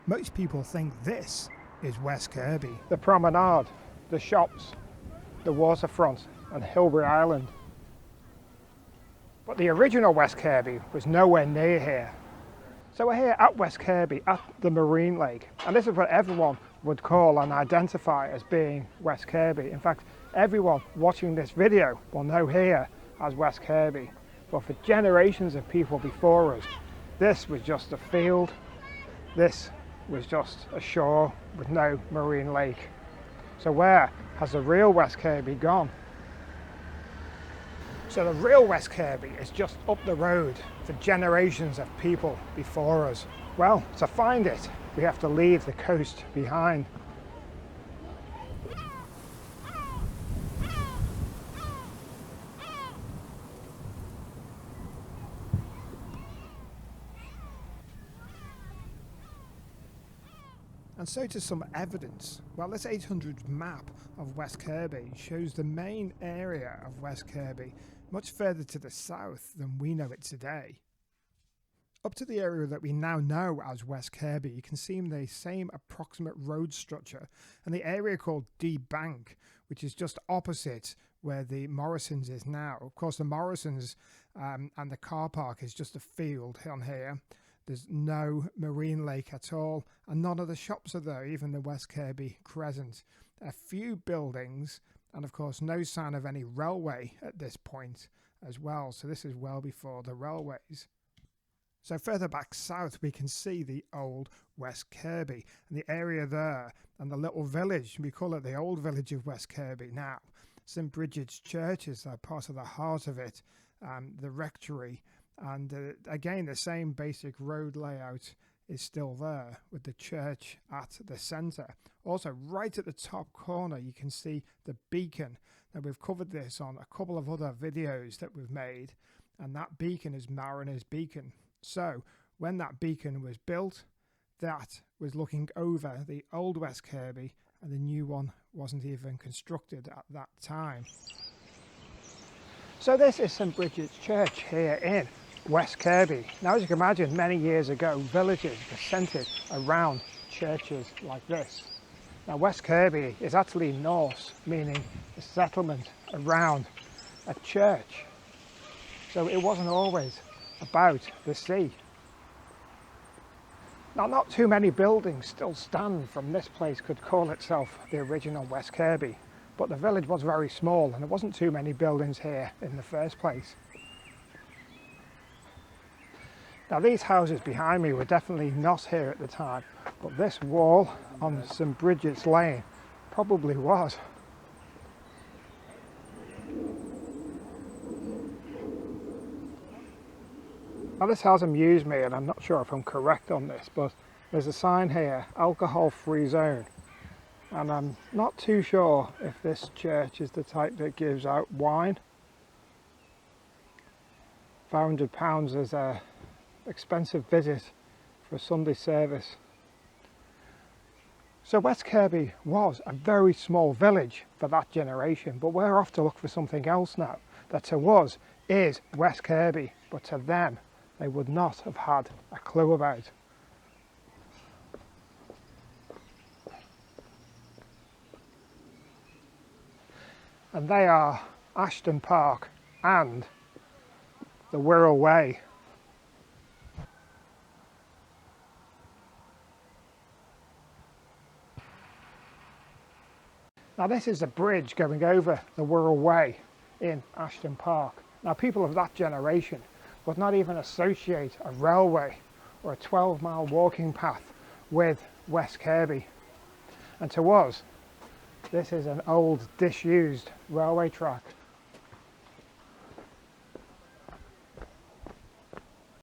Most people think this is West Kirby. The promenade, the shops, the waterfront and Hilbury Island. But the original West Kirby was nowhere near here. So we're here at West Kirby at the marine lake, and this is what everyone would call and identify as being West Kirby. In fact, everyone watching this video will know here as West Kirby. But for generations of people before us, this was just a field. This was just a shore with no marine lake. So where has the real West Kirby gone? So the real West Kirby is just up the road for generations of people before us. Well, to find it, we have to leave the coast behind. And so to some evidence. Well, this 800 map of West Kirby shows the main area of West Kirby much further to the south than we know it today. Up to the area that we now know as West Kirby, you can see the same approximate road structure and the area called D Bank, which is just opposite where the Morrisons is now. Of course, the Morrisons and the car park is just a field on here. There's no marine lake at all, and none of the shops are there, even the West Kirby Crescent. A few buildings, and of course no sign of any railway at this point as well, so this is well before the railways. So further back south we can see the old West Kirby, and the area there, and the little village, we call it the old village of West Kirby now. St Bridget's Church is part of the heart of it, the rectory. And again, the same basic road layout is still there with the church at the centre. Also, right at the top corner, you can see the beacon. Now, we've covered this on a couple of other videos that we've made, and that beacon is Mariner's Beacon. So, when that beacon was built, that was looking over the old West Kirby, and the new one wasn't even constructed at that time. So this is St Bridget's Church here in West Kirby. Now, as you can imagine, many years ago, villages were centred around churches like this. Now, West Kirby is actually Norse, meaning a settlement around a church. So it wasn't always about the sea. Now, not too many buildings still stand from this place could call itself the original West Kirby, but the village was very small and there wasn't too many buildings here in the first place. Now, these houses behind me were definitely not here at the time, but this wall on St Bridget's Lane probably was. Now, this has amused me, and I'm not sure if I'm correct on this, but there's a sign here, alcohol-free zone, and I'm not too sure if this church is the type that gives out wine. £500 is a expensive visit for a Sunday service. So West Kirby was a very small village for that generation, but we're off to look for something else now that to us is West Kirby, but to them they would not have had a clue about. And they are Ashton Park and the Wirral Way. Now, this is a bridge going over the Wirral Way in Ashton Park. Now, people of that generation would not even associate a railway or a 12-mile walking path with West Kirby. And to us, this is an old disused railway track